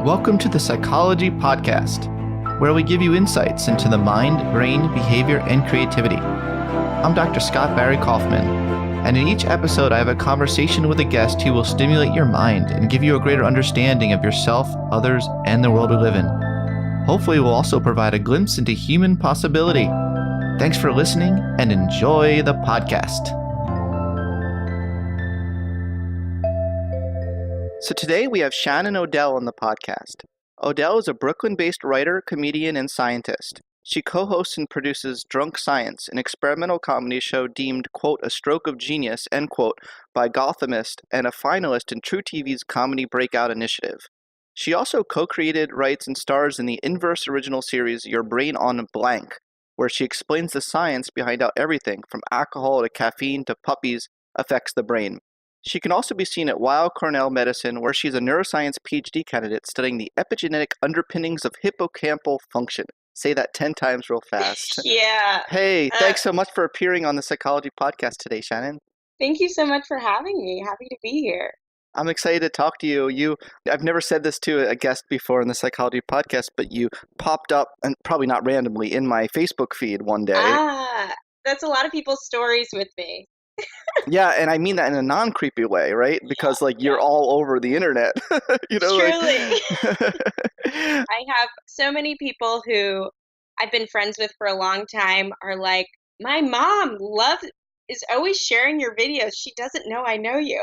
Welcome to the Psychology Podcast, where we give you insights into the mind, brain, behavior, and creativity. I'm Dr. Scott Barry Kaufman, and in each episode I have a conversation with a guest who will stimulate your mind and give you a greater understanding of yourself, others, and the world we live in. Hopefully we'll also provide a glimpse into human possibility. Thanks for listening and enjoy the podcast. So today we have Shannon Odell on the podcast. Odell is a Brooklyn-based writer, comedian, and scientist. She co-hosts and produces Drunk Science, an experimental comedy show deemed, quote, a stroke of genius, end quote, by Gothamist and a finalist in TruTV's Comedy Breakout Initiative. She also co-created, writes, and stars in the inverse original series Your Brain on Blank, where she explains the science behind how everything, from alcohol to caffeine to puppies, affects the brain. She can also be seen at Weill Cornell Medicine, where she's a Neuroscience PhD candidate studying the epigenetic underpinnings of hippocampal function. Say that 10 times real fast. Yeah. Hey, thanks so much for appearing on the Psychology Podcast today, Shannon. Thank you so much for having me. Happy to be here. I'm excited to talk to you. I've never said this to a guest before in the Psychology Podcast, but you popped up, and probably not randomly, in my Facebook feed one day. That's a lot of people's stories with me. Yeah, and I mean that in a non-creepy way, right? Because you're all over the internet, Truly. I have so many people who I've been friends with for a long time are like, my mom is always sharing your videos. She doesn't know I know you.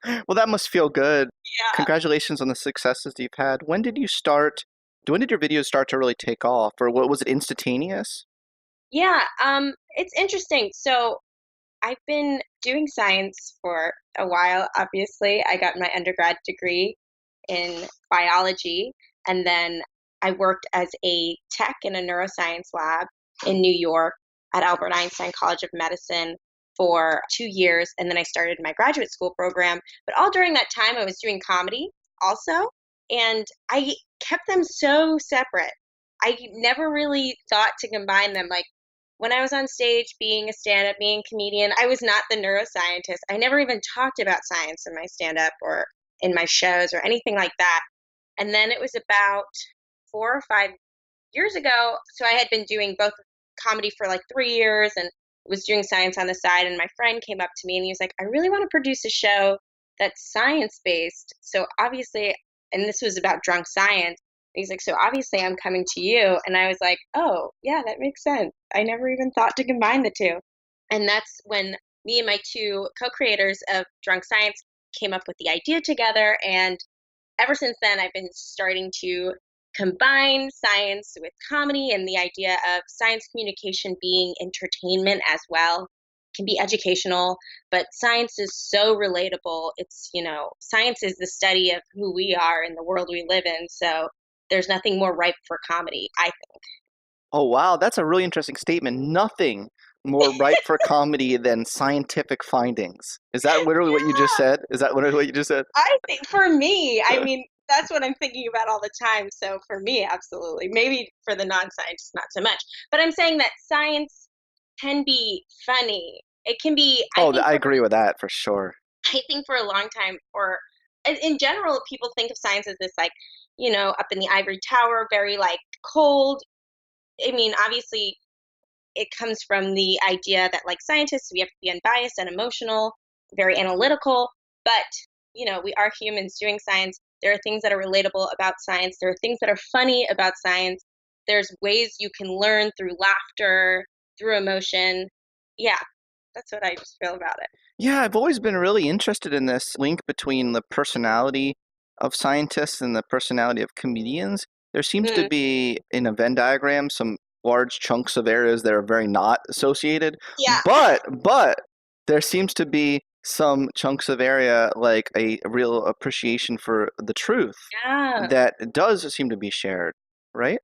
Well, that must feel good. Yeah. Congratulations on the successes you've had. When did your videos start to really take off? Or what was it, instantaneous? Yeah, it's interesting. So I've been doing science for a while, obviously. I got my undergrad degree in biology, and then I worked as a tech in a neuroscience lab in New York at Albert Einstein College of Medicine for 2 years, and then I started my graduate school program. But all during that time, I was doing comedy also, and I kept them so separate. I never really thought to combine them. Like, when I was on stage being a stand-up, being a comedian, I was not the neuroscientist. I never even talked about science in my stand-up or in my shows or anything like that. And then it was about 4 or 5 years ago. So I had been doing both comedy for like 3 years and was doing science on the side. And my friend came up to me and he was like, I really want to produce a show that's science-based. So obviously, and this was about drunk science. He's like, so obviously I'm coming to you. And I was like, oh, yeah, that makes sense. I never even thought to combine the two. And that's when me and my two co-creators of Drunk Science came up with the idea together. And ever since then, I've been starting to combine science with comedy and the idea of science communication being entertainment as well. It can be educational, but science is so relatable. It's, science is the study of who we are in the world we live in. So there's nothing more ripe for comedy, I think. Oh, wow. That's a really interesting statement. Nothing more ripe for comedy than scientific findings. Is that literally what you just said? I think for me, that's what I'm thinking about all the time. So for me, absolutely. Maybe for the non-scientists, not so much. But I'm saying that science can be funny. It can be. I agree with that for sure. I think for a long time, or in general, people think of science as this up in the ivory tower, very cold. Obviously it comes from the idea that scientists, we have to be unbiased and emotional, very analytical, but we are humans doing science. There are things that are relatable about science. There are things that are funny about science. There's ways you can learn through laughter, through emotion. Yeah, that's what I just feel about it. Yeah, I've always been really interested in this link between the personality of scientists and the personality of comedians. There seems to be, in a Venn diagram, some large chunks of areas that are very not associated. Yeah. But there seems to be some chunks of area, like a real appreciation for the truth, that does seem to be shared, right?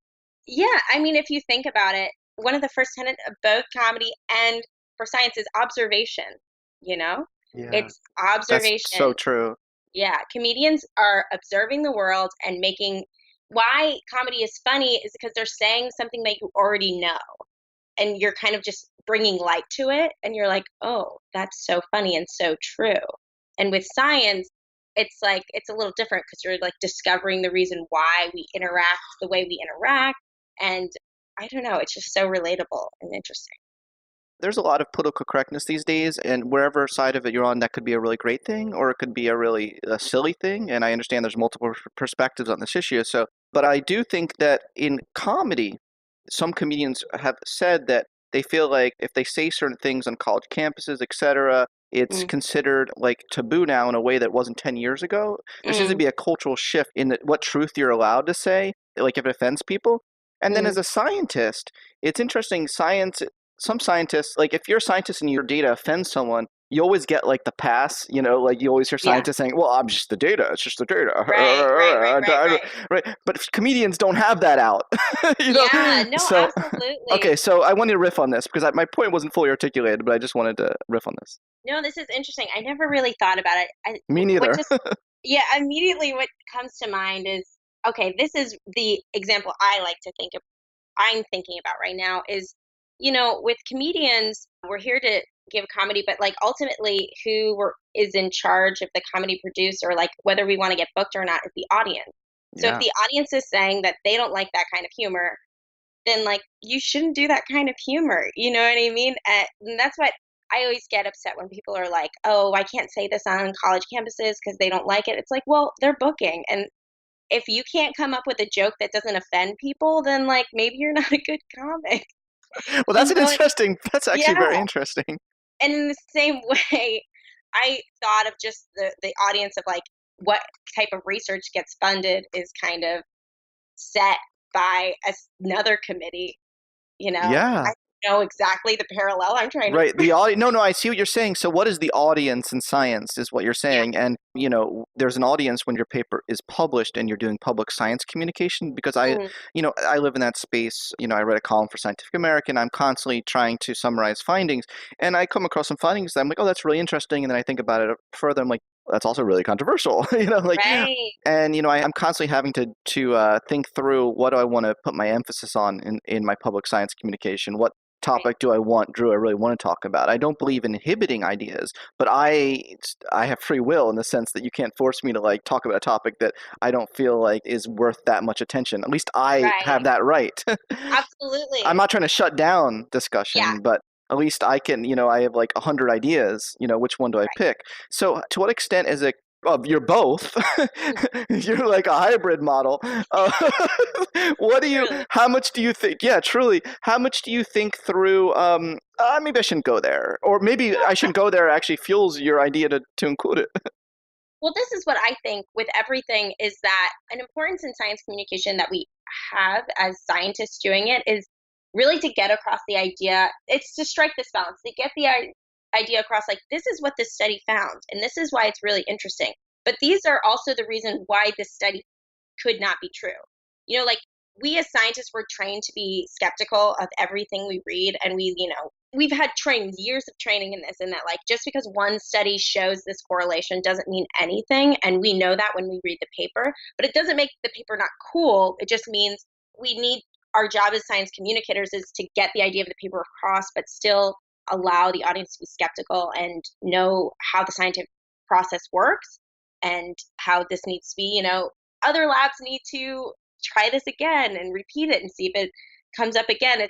Yeah, if you think about it, one of the first tenets of both comedy and for science is observation, Yeah, It's observation. That's so true. Yeah, comedians are observing the world and why comedy is funny is because they're saying something that you already know. And you're kind of just bringing light to it. And you're like, oh, that's so funny and so true. And with science, it's like it's a little different because you're like discovering the reason why we interact the way we interact. And I don't know, it's just so relatable and interesting. There's a lot of political correctness these days, and wherever side of it you're on, that could be a really great thing, or it could be a really silly thing. And I understand there's multiple perspectives on this issue. So, but I do think that in comedy, some comedians have said that they feel like if they say certain things on college campuses, etc., it's Mm, considered like taboo now in a way that wasn't 10 years ago. There seems to mm, be a cultural shift in what truth you're allowed to say, like if it offends people. And then mm, as a scientist, it's interesting. Some scientists, like if you're a scientist and your data offends someone, you always get like the pass, like you always hear yeah. scientists saying, well, I'm just the data. It's just the data. Right, right, right, right, right. Right. But comedians don't have that out, you know? Yeah, no, So, absolutely. okay. So I wanted to riff on this because my point wasn't fully articulated, but I just wanted to riff on this. No, this is interesting. I never really thought about it. Me What neither. just, yeah, immediately what comes to mind is, okay, this is the example I like to think of, I'm thinking about right now is, with comedians, we're here to give comedy, but like ultimately is in charge of the comedy producer, like whether we want to get booked or not is the audience. So if Yeah. the audience is saying that they don't like that kind of humor, then like you shouldn't do that kind of humor. You know what I mean? And that's what I always get upset when people are like, "Oh, I can't say this on college campuses because they don't like it." It's like, well, they're booking, and if you can't come up with a joke that doesn't offend people, then like maybe you're not a good comic. Well, You know? that's actually Yeah. very interesting. And in the same way, I thought of just the audience of like what type of research gets funded is kind of set by another committee. Yeah. I know exactly the parallel I'm trying to Right. The audience. No, no, I see what you're saying. So, what is the audience in science, is what you're yeah. saying. And, there's an audience when your paper is published and you're doing public science communication because Mm, I live in that space. I read a column for Scientific American. I'm constantly trying to summarize findings. And I come across some findings that I'm like, oh, that's really interesting. And then I think about it further. I'm like, that's also really controversial, like, right, and, I'm constantly having to think through what do I want to put my emphasis on in my public science communication. What right, topic Drew, I really want to talk about. I don't believe in inhibiting ideas, but I have free will in the sense that you can't force me to like talk about a topic that I don't feel like is worth that much attention. At least I have right. that right. I'm Absolutely. not trying to shut down Yeah, discussion, but at least I can, I have like 100 ideas, which one do I right. pick? So to what extent is it you're both. Mm, You're like a hybrid model. Uh, truly. how much do you think? Yeah, truly. How much do you think through? Maybe I shouldn't go there, or maybe No, I shouldn't go there. Actually, fuels your idea to include it. well, this is what I think with everything is that an importance in science communication that we have as scientists doing it is really to get across the idea. It's to strike this balance, to get the idea across like, this is what this study found, and this is why it's really interesting. But these are also the reason why this study could not be true. Like we as scientists were trained to be skeptical of everything we read, and we've had training, years of training in this, and that like just because one study shows this correlation doesn't mean anything, and we know that when we read the paper, but it doesn't make the paper not cool. It just means we need our job as science communicators is to get the idea of the paper across, but still allow the audience to be skeptical and know how the scientific process works and how this needs to be, other labs need to try this again and repeat it and see if it comes up again.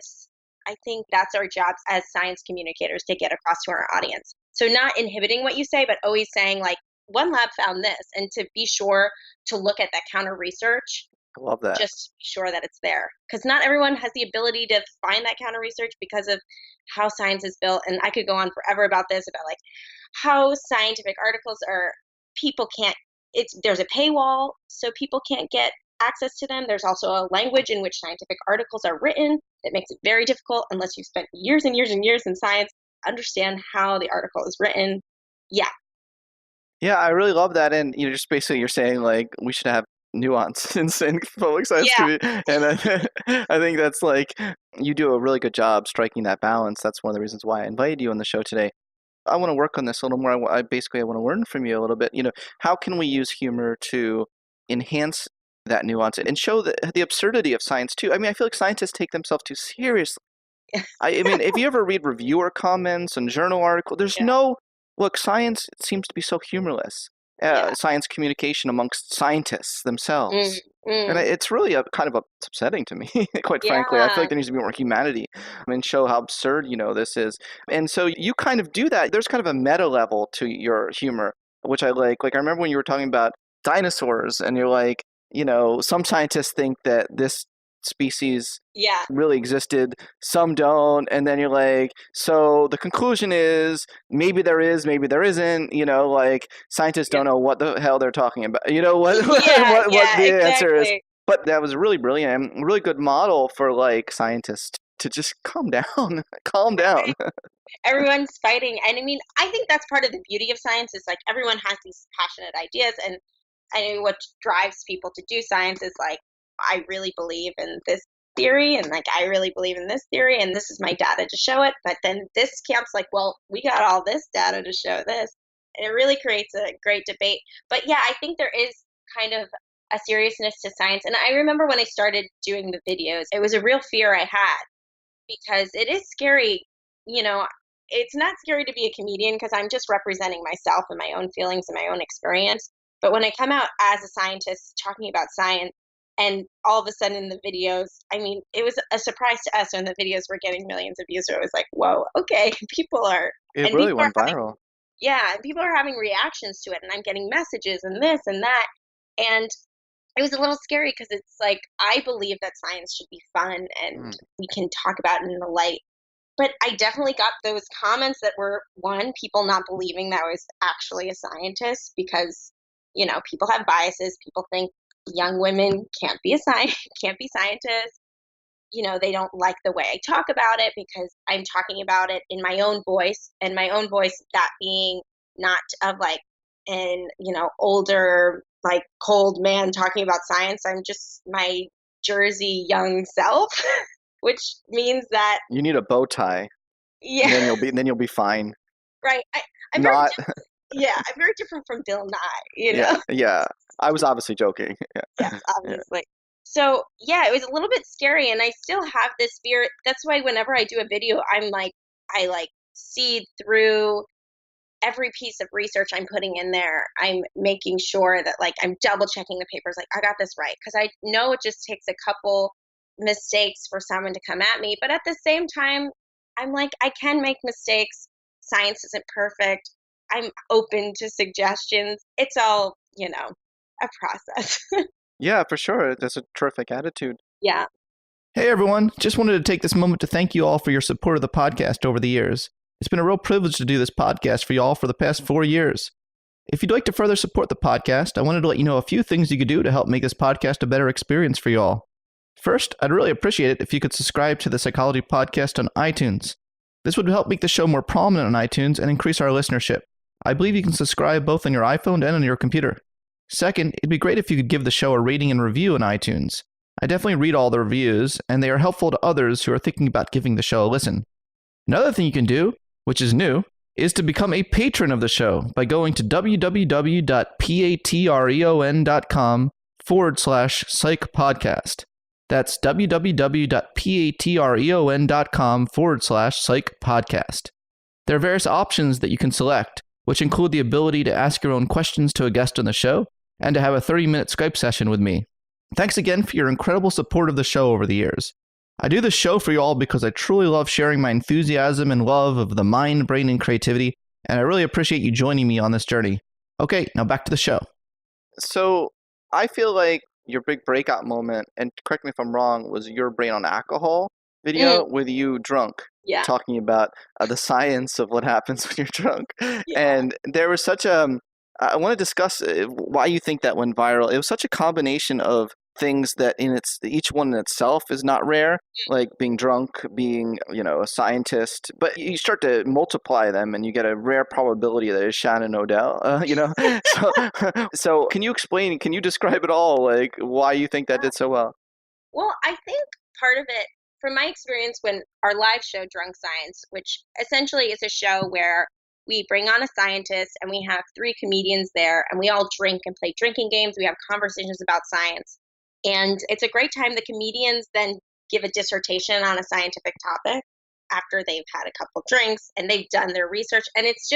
I think that's our jobs as science communicators to get across to our audience. So not inhibiting what you say, but always saying like one lab found this, and to be sure to look at that counter research, I love that. just to be sure that it's there. Because not everyone has the ability to find that counter research because of how science is built. And I could go on forever about this, about like how scientific articles are, people can't, there's a paywall, so people can't get access to them. There's also a language in which scientific articles are written that makes it very difficult unless you've spent years and years and years in science, understand how the article is written. Yeah, Yeah, I really love that, and just basically you're saying like we should have nuance in public science yeah, community, and I think that's like you do a really good job striking that balance. That's one of the reasons why I invited you on the show today. I want to work on this a little more. I want to learn from you a little bit. How can we use humor to enhance that nuance and show the absurdity of science too? I mean, I feel like scientists take themselves too seriously. I mean, if you ever read reviewer comments and journal articles, there's yeah, no look. Science seems to be so humorless. Yeah. science communication amongst scientists Mm, themselves. And mm. it's really kind of upsetting to me, quite frankly. I feel like Yeah. there needs to be more humanity and show how absurd, this is. And so you kind of do that. There's kind of a meta level to your humor, which I like. Like, I remember when you were talking about dinosaurs, and you're like, some scientists think that this species Yeah. really existed, some don't, and then you're like, so the conclusion is maybe there is, maybe there isn't, like scientists Yeah. don't know what the hell they're talking about, what Yeah. what Yeah. the answer is. Exactly. But that was really brilliant, and really good model for like scientists to just calm down. Calm down. Right. Everyone's fighting, and I mean, I think that's part of the beauty of science is like everyone has these passionate ideas, and I know what drives people to do science is like, I really believe in this theory, and like, I really believe in this theory, and this is my data to show it. But then this camp's like, well, we got all this data to show this. And it really creates a great debate. But yeah, I think there is kind of a seriousness to science. And I remember when I started doing the videos, it was a real fear I had because it is scary. You know, it's not scary to be a comedian because I'm just representing myself and my own feelings and my own experience. But when I come out as a scientist talking about science, and all of a sudden in the videos, I mean, it was a surprise to us when the videos were getting millions of views. So it was like, whoa, okay, people are, It and really people are went having, viral. yeah, and people are having reactions to it, and I'm getting messages and this and that. And it was a little scary because it's like, I believe that science should be fun and Mm. we can talk about it in the light. But I definitely got those comments that were, one, people not believing that I was actually a scientist because, people have biases. People think young women can't be can't be scientists. They don't like the way I talk about it because I'm talking about it in my own voice, and my own voice, that being not of like an, older, like cold man talking about science. I'm just my Jersey young self, which means that, You need a bow tie, and yeah, then you'll be fine. right. I'm very Not, different. Yeah, I'm very different from Bill Nye, yeah, yeah. I was obviously joking. Yes, Yeah, yeah. obviously. So, yeah, it was a little bit scary, and I still have this fear. That's why whenever I do a video, I like see through every piece of research I'm putting in there. I'm making sure that like I'm double checking the papers, like I got this right, because I know it just takes a couple mistakes for someone to come at me. But at the same time, I'm like, I can make mistakes. Science isn't perfect. I'm open to suggestions. It's all, a process. Yeah, for sure. That's a terrific attitude. Yeah. Hey everyone, just wanted to take this moment to thank you all for your support of the podcast over the years. It's been a real privilege to do this podcast for you all for the past 4 years. If you'd like to further support the podcast, I wanted to let you know a few things you could do to help make this podcast a better experience for you all. First, I'd really appreciate it if you could subscribe to the Psychology Podcast on iTunes. This would help make the show more prominent on iTunes and increase our listenership. I believe you can subscribe both on your iPhone and on your computer. Second, it'd be great if you could give the show a rating and review on iTunes. I definitely read all the reviews, and they are helpful to others who are thinking about giving the show a listen. Another thing you can do, which is new, is to become a patron of the show by going to www.patreon.com/psychpodcast. That's www.patreon.com/psychpodcast. There are various options that you can select, which include the ability to ask your own questions to a guest on the show and to have a 30-minute Skype session with me. Thanks again for your incredible support of the show over the years. I do this show for you all because I truly love sharing my enthusiasm and love of the mind, brain, and creativity, and I really appreciate you joining me on this journey. Okay, now back to the show. So, I feel like your big breakout moment, and correct me if I'm wrong, was your brain on alcohol video with you drunk, Yeah. talking about the science of what happens when you're drunk. Yeah. And there was such a, I want to discuss why you think that went viral. It was such a combination of things that each one in itself is not rare, like being drunk, being, a scientist, but you start to multiply them and you get a rare probability that it's Shannon Odell, so can you describe it all, like why you think that did so well? Well, I think part of it, from my experience when our live show, Drunk Science, which essentially is a show where we bring on a scientist and we have 3 comedians there and we all drink and play drinking games. We have conversations about science. And it's a great time. The comedians then give a dissertation on a scientific topic after they've had a couple drinks and they've done their research. And it's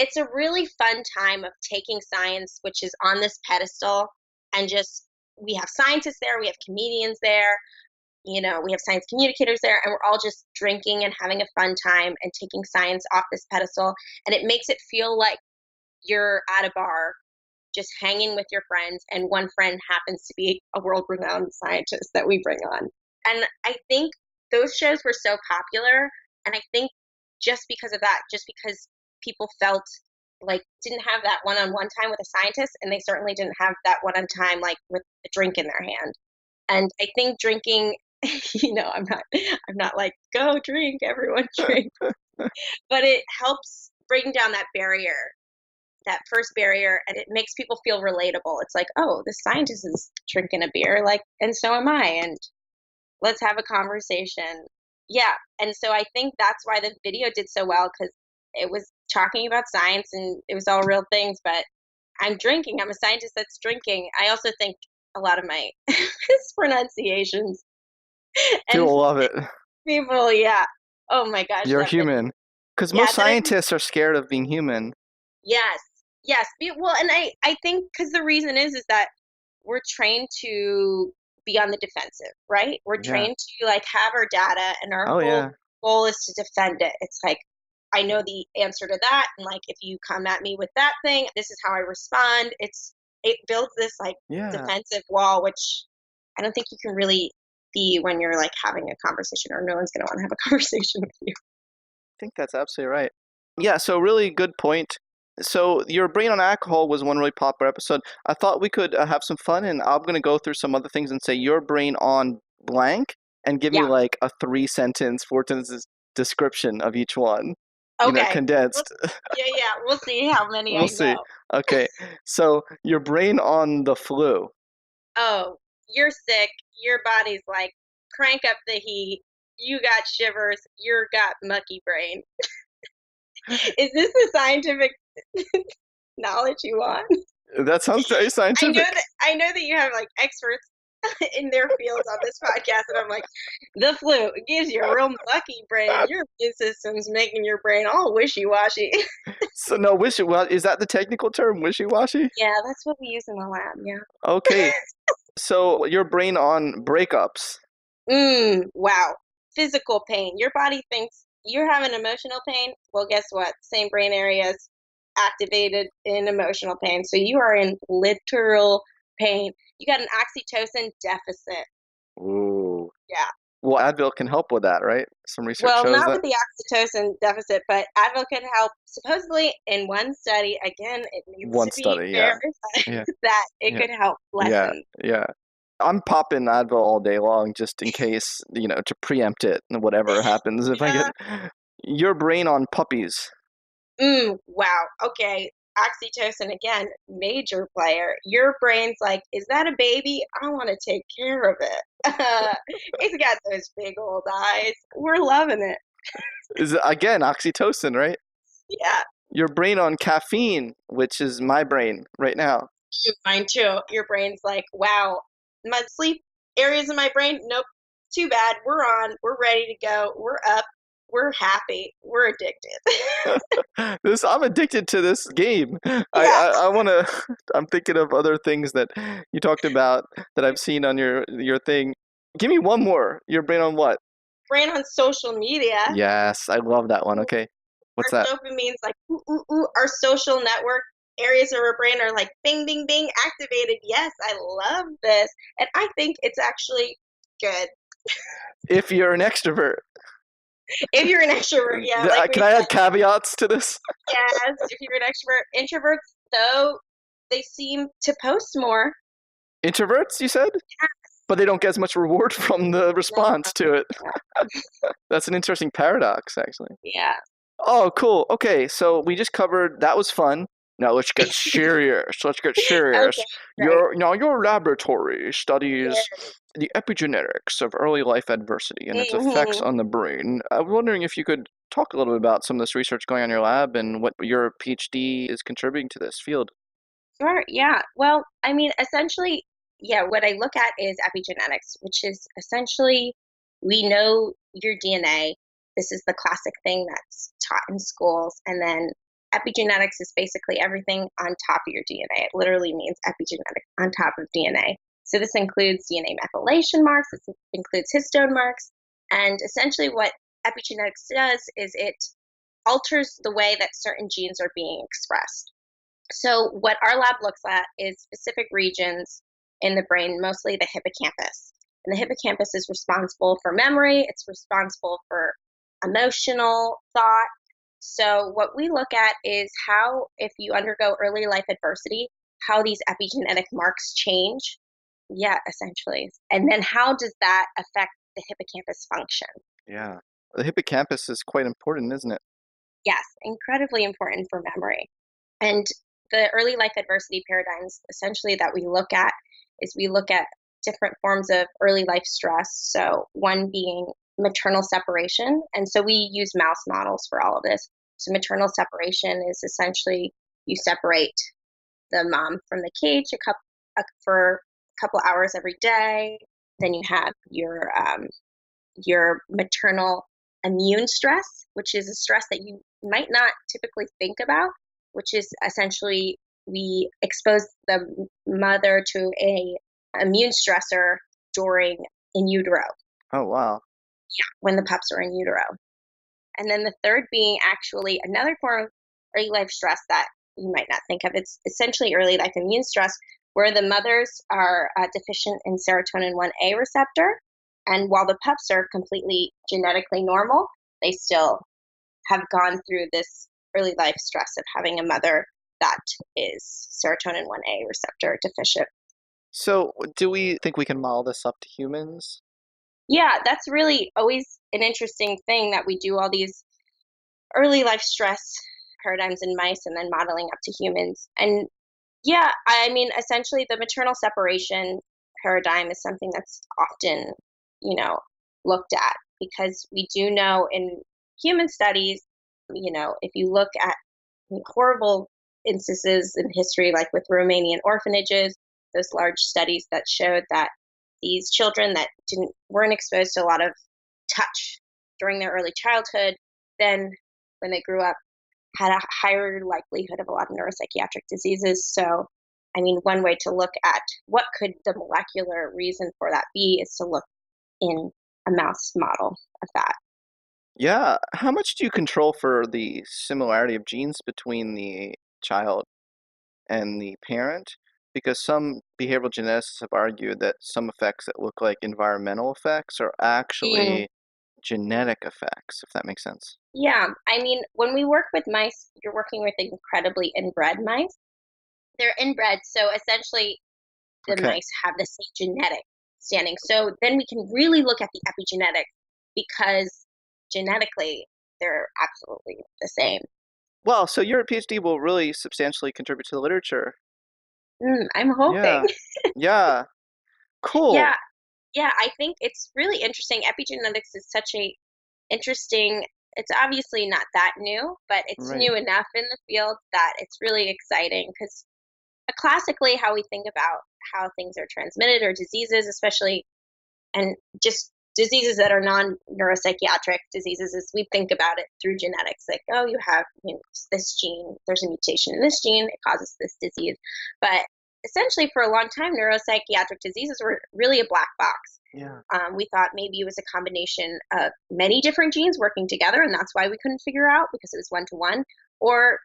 it's a really fun time of taking science, which is on this pedestal, and just we have scientists there, we have comedians there, we have science communicators there, and we're all just drinking and having a fun time and taking science off this pedestal. And it makes it feel like you're at a bar just hanging with your friends, and one friend happens to be a world renowned scientist that we bring on. And I think those shows were so popular. And I think just because of that, just because people felt like didn't have that one on one time with a scientist, and they certainly didn't have that one on time like with a drink in their hand. And I think drinking, I'm not like, go drink, everyone drink. But it helps bring down that barrier, that first barrier, and it makes people feel relatable. It's like, oh, the scientist is drinking a beer, like, and so am I, and let's have a conversation. Yeah, and so I think that's why the video did so well, because it was talking about science and it was all real things, but I'm drinking. I'm a scientist that's drinking. I also think a lot of my mispronunciations and People love it. people, yeah. Oh my gosh, You're that video. human. Because Yeah, most scientists are scared of being human. yes, yes. Well, and I think because the reason is that we're trained to be on the defensive, right? We're Yeah. trained to like have our data, and our Oh, whole yeah. goal is to defend it. It's like, I know the answer to that, and like if you come at me with that thing, this is how I respond. It builds this like Yeah. defensive wall, which I don't think you can really be when you're like having a conversation, or no one's going to want to have a conversation with you. I think that's absolutely right. Yeah, so really good point. So your brain on alcohol was one really popular episode. I thought we could have some fun, and I'm going to go through some other things and say your brain on blank, and give me Yeah. like a 3-sentence, 4 sentences description of each one, Okay. condensed. Yeah. We'll see how many We'll I see. know. Okay, so your brain on the flu. Oh, you're sick. Your body's like, crank up the heat. You got shivers. You're got mucky brain. Is this the scientific knowledge you want? That sounds very scientific. I know that you have like experts in their fields on this podcast, and I'm like, the flu gives you a real mucky brain. Your immune system's making your brain all wishy-washy. So no, is that the technical term, wishy-washy? Yeah, that's what we use in the lab. Yeah. Okay, so your brain on breakups. Wow. Physical pain. Your body thinks you're having emotional pain. Well, guess what? Same brain areas activated in emotional pain. So you are in literal pain. You got an oxytocin deficit. Ooh. Yeah. Well, Advil can help with that, right? Some research Well, shows not that. with the oxytocin deficit, but Advil can help. Supposedly, in one study, again, it needs One to be study, yeah. verified Yeah. that it Yeah. could help Yeah. lessen. Yeah. I'm popping Advil all day long just in case, to preempt it and whatever happens if I Yeah. get your brain on puppies. Wow. Okay. Oxytocin again, major player. Your brain's like, is that a baby? I want to take care of it. It's got those big old eyes. We're loving it. Is again oxytocin, right? Yeah. Your brain on caffeine, which is my brain right now. Mine too. Your brain's like, wow, my sleep areas of my brain, nope, too bad. We're on. We're ready to go. We're up. We're happy. We're addicted. I'm addicted to this game. Yeah. I want to. I'm thinking of other things that you talked about that I've seen on your thing. Give me one more. Your brain on what? Brain on social media. Yes, I love that one. Okay, what's Our that? dopamine's like, ooh, ooh, ooh. Our social network areas of our brain are like, bing, bing, bing, activated. Yes, I love this. And I think it's actually good. If you're an extrovert. If you're an extrovert, yeah, like we Can I said, add caveats to this? yes, if you're an extrovert. Introverts, though, they seem to post more. Introverts, you said? But they don't get as much reward from the response to it. That's an interesting paradox, actually. Yeah. Oh, cool. Okay, so we just covered, that was fun. Now let's get serious. Let's get serious. Okay, right. Your laboratory studies Yeah. the epigenetics of early life adversity and its effects Hmm. on the brain. I was wondering if you could talk a little bit about some of this research going on in your lab and what your PhD is contributing to this field. Sure, yeah. Well, I mean, essentially, yeah, what I look at is epigenetics, which is essentially we know your DNA. This is the classic thing that's taught in schools. And then epigenetics is basically everything on top of your DNA. It literally means epigenetic, on top of DNA. So this includes DNA methylation marks, this includes histone marks, and essentially what epigenetics does is it alters the way that certain genes are being expressed. So what our lab looks at is specific regions in the brain, mostly the hippocampus. And the hippocampus is responsible for memory, it's responsible for emotional thought. So what we look at is how, if you undergo early life adversity, how these epigenetic marks change. Yeah, essentially. And then how does that affect the hippocampus function? Yeah. The hippocampus is quite important, isn't it? Yes, incredibly important for memory. And the early life adversity paradigms essentially that we look at is we look at different forms of early life stress. So one being maternal separation. And so we use mouse models for all of this. So maternal separation is essentially you separate the mom from the cage for a couple hours every day. Then you have your maternal immune stress, which is a stress that you might not typically think about, which is essentially we expose the mother to a immune stressor during in utero, Oh, wow. when the pups are in utero. And then the third being actually another form of early life stress that you might not think of. It's essentially early life immune stress, where the mothers are deficient in serotonin 1A receptor. And while the pups are completely genetically normal, they still have gone through this early life stress of having a mother that is serotonin 1A receptor deficient. So, do we think we can model this up to humans? Yeah, that's really always an interesting thing that we do all these early life stress paradigms in mice and then modeling up to humans. And yeah, I mean, essentially the maternal separation paradigm is something that's often, looked at because we do know in human studies, if you look at horrible instances in history, like with Romanian orphanages, those large studies that showed that these children that weren't exposed to a lot of touch during their early childhood, then when they grew up, had a higher likelihood of a lot of neuropsychiatric diseases. So, I mean, one way to look at what could the molecular reason for that be is to look in a mouse model of that. Yeah. How much do you control for the similarity of genes between the child and the parent? Because some behavioral geneticists have argued that some effects that look like environmental effects are Mm, actually genetic effects, if that makes sense. yeah, I mean, when we work with mice, you're working with incredibly inbred mice. They're inbred, so essentially the Okay. mice have the same genetic standing. So then we can really look at the epigenetics because genetically they're absolutely the same. Well, so your PhD will really substantially contribute to the literature. I'm hoping. Yeah. Yeah. Yeah, Cool. yeah, I think it's really interesting. Epigenetics is such a interesting, it's obviously not that new, but it's Right. new enough in the field that it's really exciting because classically how we think about how things are transmitted or diseases, especially and just diseases that are non-neuropsychiatric diseases is we think about it through genetics, like, oh, you have this gene, there's a mutation in this gene, it causes this disease. But essentially for a long time neuropsychiatric diseases were really a black box. Yeah. We thought maybe it was a combination of many different genes working together and that's why we couldn't figure out because it was one-to-one, or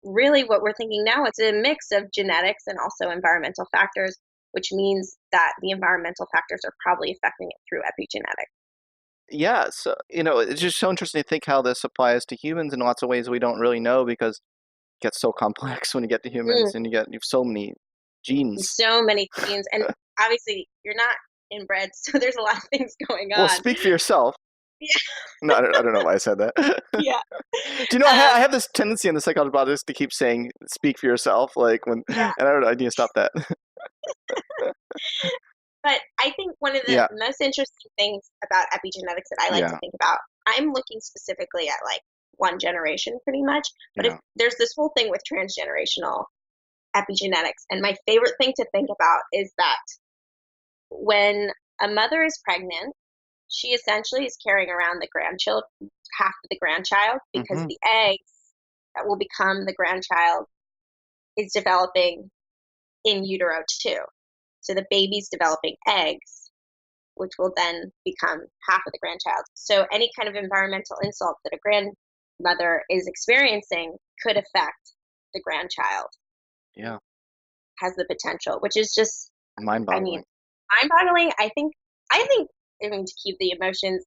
really what we're thinking now, it's a mix of genetics and also environmental factors, which means that the environmental factors are probably affecting it through epigenetics. Yeah, so, it's just so interesting to think how this applies to humans in lots of ways we don't really know because it gets so complex when you get to humans Mm, and you have so many genes. so many genes, and obviously you're not inbred, so there's a lot of things going Well, on. speak for yourself. No, I don't know why I said that. Yeah, Do you know, I um, have this tendency in the psychology podcast to keep saying "speak for yourself," like when, yeah. and I don't know, I need to stop that. But I think one of the Yeah, most interesting things about epigenetics that I like to yeah, think about, I'm looking specifically at like one generation pretty much, but if yeah. there's this whole thing with transgenerational epigenetics, and my favorite thing to think about is that when a mother is pregnant, she essentially is carrying around the grandchild, half of the grandchild, because Hmm. the eggs that will become the grandchild is developing in utero too. So the baby's developing eggs, which will then become half of the grandchild. So any kind of environmental insult that a grandmother is experiencing could affect the grandchild. Yeah. Has the potential, which is just, I mean, Mind-boggling. mind-boggling. I mean, to keep the emotions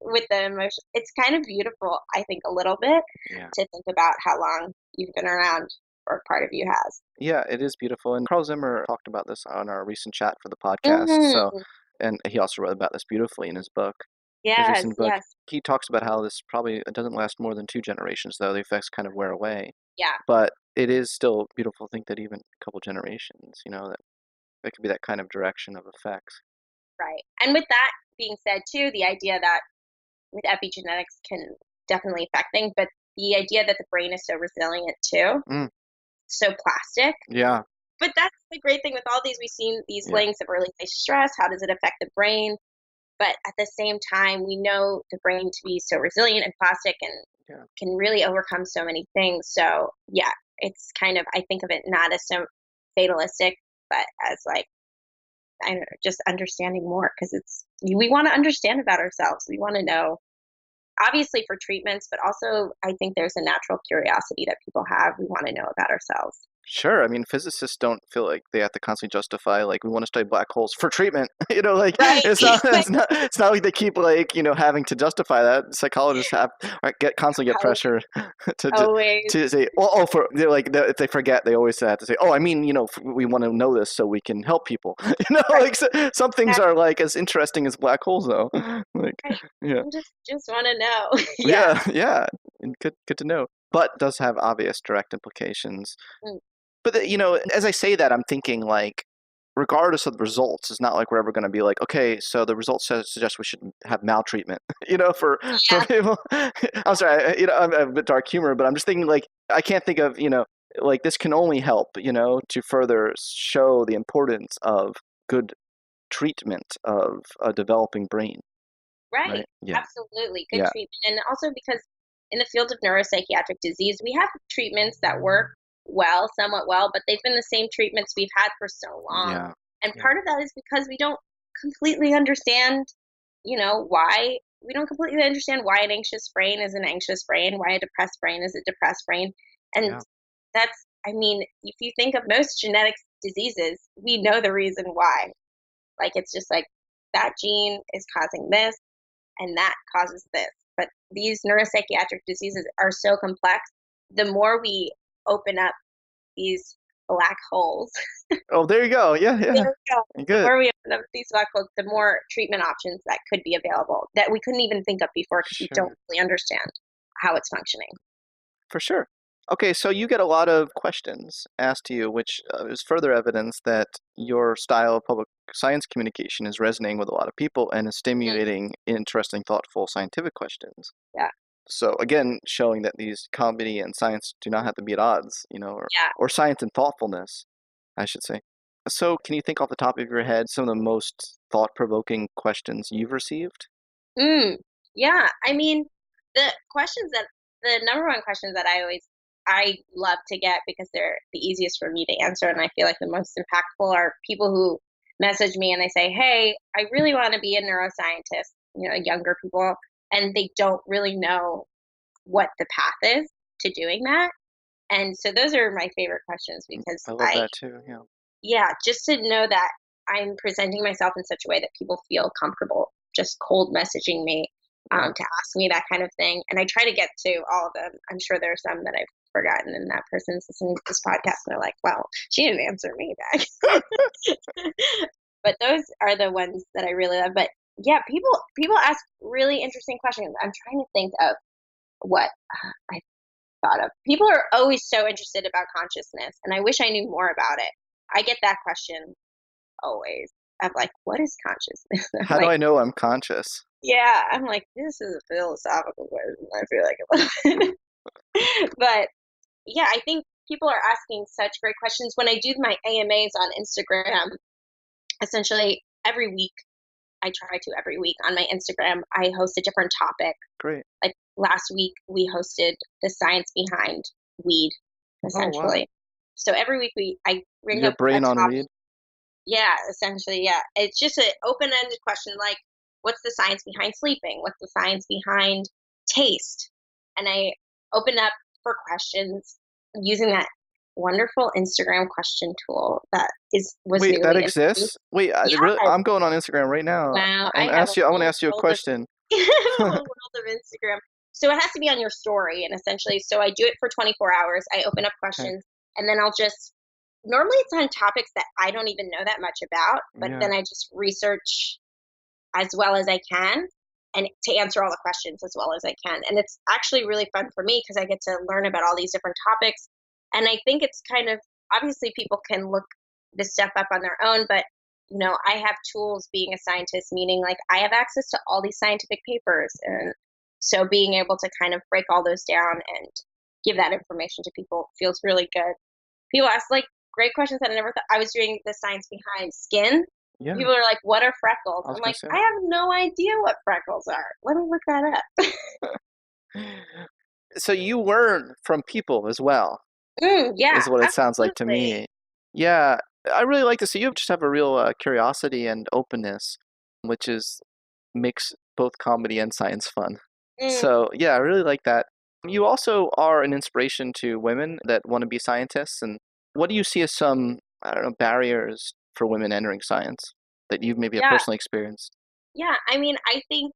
with the emotion, it's kind of beautiful, I think, a little bit Yeah. to think about how long you've been around or part of you has. Yeah, it is beautiful. And Carl Zimmer talked about this on our recent chat for the podcast. So, Mm, and he also wrote about this beautifully in his book, his yes, recent book. yes, He talks about how this probably it doesn't last more than 2 generations, though the effects kind of wear away. yeah, But it is still beautiful to think that even a couple generations, that could be that kind of direction of effects. right. And with that being said, too, the idea that with epigenetics can definitely affect things, but the idea that the brain is so resilient too, Mm, so plastic. yeah, But that's the great thing with all these. We've seen these yeah, links of early phase stress. How does it affect the brain? But at the same time, we know the brain to be so resilient and plastic and yeah. can really overcome so many things. So, yeah, it's kind of, I think of it not as so fatalistic, but as like, I don't know, just understanding more because we want to understand about ourselves. We want to know, obviously, for treatments, but also I think there's a natural curiosity that people have. We want to know about ourselves. Sure. I mean, physicists don't feel like they have to constantly justify, like, we want to study black holes for treatment. Like Right. it's not like they keep like, having to justify that. Psychologists constantly get pressure Always. to say, they're like, if they forget, they always have to say, oh, I mean, we want to know this so we can help people. Right. Like some things are like as interesting as black holes, though. Like, Right. yeah, Just want to know. Yeah. yeah, yeah. And good to know. But does have obvious direct implications. Mm. But as I say that, I'm thinking like, regardless of the results, it's not like we're ever going to be like, okay, so the results suggest we should have maltreatment, for Yeah. people. I'm sorry, I'm a bit dark humor, but I'm just thinking like, I can't think of, like this can only help, to further show the importance of good treatment of a developing brain, Right. right? Yeah, Absolutely. Good yeah, treatment. And also because in the field of neuropsychiatric disease, we have treatments that work well, somewhat well, but they've been the same treatments we've had for so long. yeah, And yeah, part of that is because we don't completely understand, why we don't completely understand why an anxious brain is an anxious brain, why a depressed brain is a depressed brain. And yeah, I mean, if you think of most genetic diseases, we know the reason why. Like it's just like that gene is causing this and that causes this. But these neuropsychiatric diseases are so complex. The more we open up these black holes, Oh, there you go. Yeah, there yeah. we go. The Good. more we open up these black holes, the more treatment options that could be available that we couldn't even think of before because we don't Sure. really understand how it's functioning. For sure. Okay, so you get a lot of questions asked to you, which is further evidence that your style of public science communication is resonating with a lot of people and is Mhm. stimulating interesting, thoughtful scientific questions. Yeah, So again, showing that these comedy and science do not have to be at odds, yeah. or science and thoughtfulness, I should say. So can you think off the top of your head some of the most thought-provoking questions you've received? Mm, yeah. I mean, the questions that the number one questions that I love to get because they're the easiest for me to answer and I feel like the most impactful are people who message me and they say, "Hey, I really want to be a neuroscientist," younger people, and they don't really know what the path is to doing that. And so those are my favorite questions because I love that too, yeah. yeah, just to know that I'm presenting myself in such a way that people feel comfortable just cold messaging me Yeah. to ask me that kind of thing. And I try to get to all of them. I'm sure there are some that I've forgotten, and that person's listening to this podcast and they're like, well, she didn't answer me back. But those are the ones that I really love. But yeah, people ask really interesting questions. I'm trying to think of what I thought of. People are always so interested about consciousness, and I wish I knew more about it. I get that question always. I'm like, what is consciousness? I'm How do like, I know I'm conscious? yeah, I'm like, this is a philosophical question. I feel like a little bit. But yeah, I think people are asking such great questions. When I do my AMAs on Instagram, essentially every week, I try to every week on my Instagram, I host a different topic. Great. Like last week, we hosted the science behind weed, Oh, wow. essentially. So every week I bring Your up a brain on topic. read? Yeah, essentially, yeah. It's just an open-ended question like, what's the science behind sleeping? What's the science behind taste? And I open up for questions using that wonderful Instagram question tool that was Wait, that newly introduced. exists? Wait, Yes. I'm going on Instagram right now. Wow, I wanna ask you a question. I have a whole world of Instagram. So it has to be on your story, and essentially, so I do it for 24 hours. I open up Okay. questions, and then I'll just normally it's on topics that I don't even know that much about, but Yeah. then I just research as well as I can and to answer all the questions as well as I can. And it's actually really fun for me because I get to learn about all these different topics. And I think it's kind of obviously people can look this stuff up on their own, but I have tools being a scientist, meaning like I have access to all these scientific papers. And so being able to kind of break all those down and give that information to people feels really good. People ask like great questions that I never thought I was doing the science behind skin. Yeah, People are like, "What are freckles?" I was I'm gonna like, say. "I have no idea what freckles are. Let me look that up." So you learn from people as well, Yeah, is what it sounds like to absolutely. me. Yeah, I really like to see you just have a real curiosity and openness, which is makes both comedy and science fun. Mm, So yeah, I really like that. You also are an inspiration to women that want to be scientists. And what do you see as some, I don't know, barriers for women entering science that you've maybe have yeah, personally experienced? yeah. I mean, I think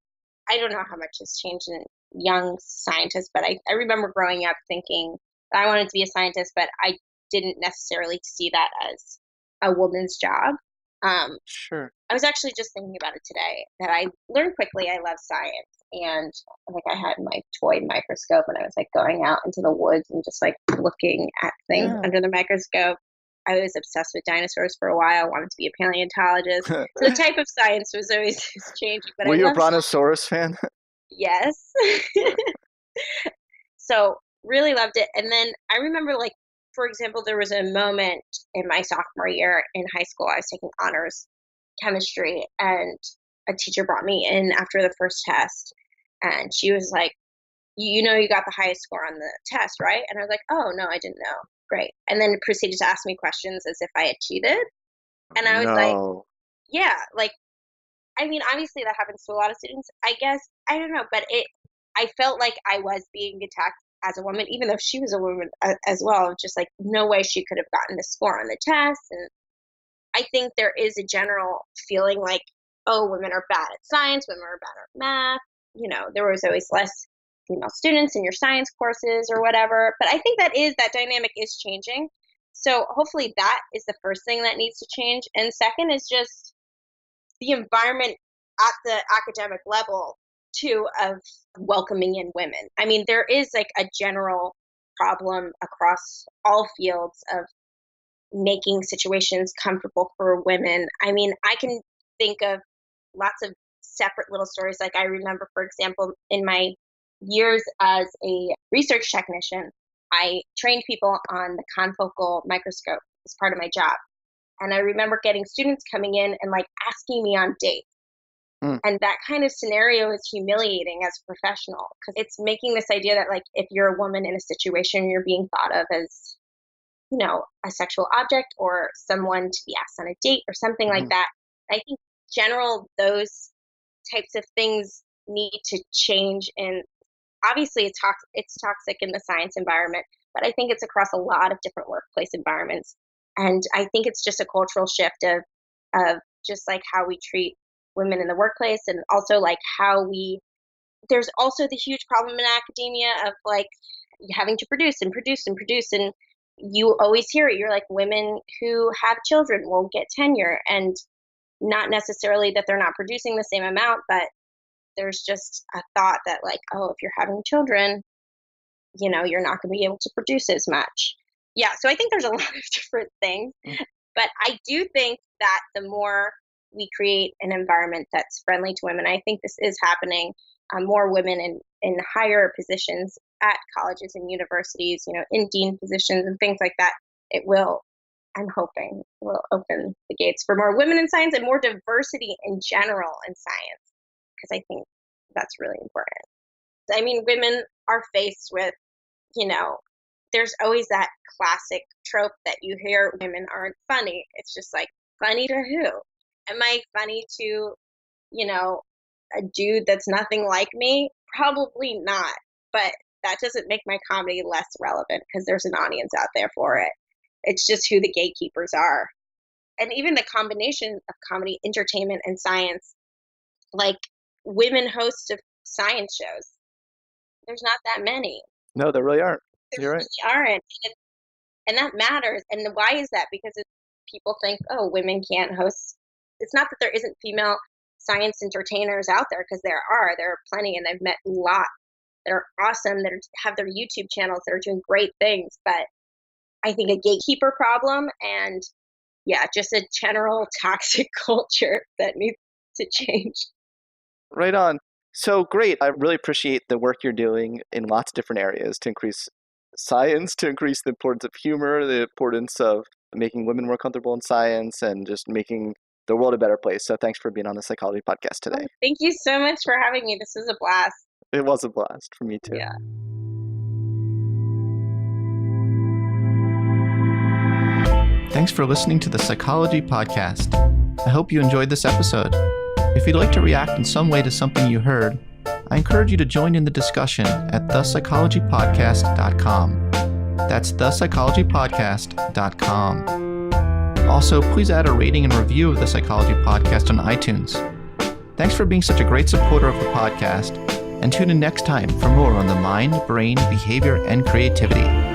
I don't know how much has changed in young scientists, but I remember growing up thinking that I wanted to be a scientist, but I didn't necessarily see that as a woman's job. Um, Sure. I was actually just thinking about it today that I learned quickly I love science. And like I had my toy microscope and I was like going out into the woods and just like looking at things Yeah. under the microscope. I was obsessed with dinosaurs for a while, wanted to be a paleontologist. So the type of science was always changing, but Were I you a love science. Brontosaurus fan? Yes. So really loved it. And then I remember like, for example, there was a moment in my sophomore year in high school. I was taking honors chemistry and a teacher brought me in after the first test and she was like, you got the highest score on the test, right? And I was like, oh no, I didn't know. Great. And then proceeded to ask me questions as if I had cheated. And I was like, No. yeah, like I mean, obviously that happens to a lot of students. I guess I don't know, but I felt like I was being attacked as a woman, even though she was a woman as well. Just like no way she could have gotten the score on the test, and I think there is a general feeling like, oh, women are bad at science, women are bad at math. There was always less female students in your science courses or whatever. But I think that dynamic is changing. So hopefully that is the first thing that needs to change. And second is just the environment at the academic level too of welcoming in women. I mean, there is like a general problem across all fields of making situations comfortable for women. I mean, I can think of lots of separate little stories. Like I remember, for example, in my years as a research technician, I trained people on the confocal microscope as part of my job. And I remember getting students coming in and like asking me on dates. Mm, And that kind of scenario is humiliating as a professional because it's making this idea that like if you're a woman in a situation, you're being thought of as a sexual object or someone to be asked on a date or something like mhm. that. I think general those types of things need to change and obviously it's toxic in the science environment, but I think it's across a lot of different workplace environments. And I think it's just a cultural shift of just like how we treat women in the workplace and also like how we there's also the huge problem in academia of like having to produce and produce and produce and you always hear it you're like women who have children won't get tenure and not necessarily that they're not producing the same amount but there's just a thought that like oh if you're having children you're not going to be able to produce as much. Yeah, so I think there's a lot of different things Mm. but I do think that the more we create an environment that's friendly to women, I think this is happening. More women in higher positions at colleges and universities, in dean positions and things like that. It will, I'm hoping, will open the gates for more women in science and more diversity in general in science, because I think that's really important. I mean, women are faced with, you know, there's always that classic trope that you hear women aren't funny. It's just like, funny to who? Am I funny to, a dude that's nothing like me? Probably not. But that doesn't make my comedy less relevant because there's an audience out there for it. It's just who the gatekeepers are. And even the combination of comedy, entertainment, and science, like women hosts of science shows, there's not that many. No, there really aren't. There You're right. really aren't. And that matters. And why is that? Because people think, oh, women can't host. It's not that there isn't female science entertainers out there, because there are plenty, and I've met a lot that are awesome, that have their YouTube channels that are doing great things. But I think a gatekeeper problem, and just a general toxic culture that needs to change. Right on. So great. I really appreciate the work you're doing in lots of different areas to increase science, to increase the importance of humor, the importance of making women more comfortable in science, and just making the world a better place. So thanks for being on the Psychology Podcast today. Thank you so much for having me. This was a blast. It was a blast for me too. Yeah. Thanks for listening to the Psychology Podcast. I hope you enjoyed this episode. If you'd like to react in some way to something you heard, I encourage you to join in the discussion at thepsychologypodcast.com. That's thepsychologypodcast.com. Also, please add a rating and review of the Psychology Podcast on iTunes. Thanks for being such a great supporter of the podcast, and tune in next time for more on the mind, brain, behavior, and creativity.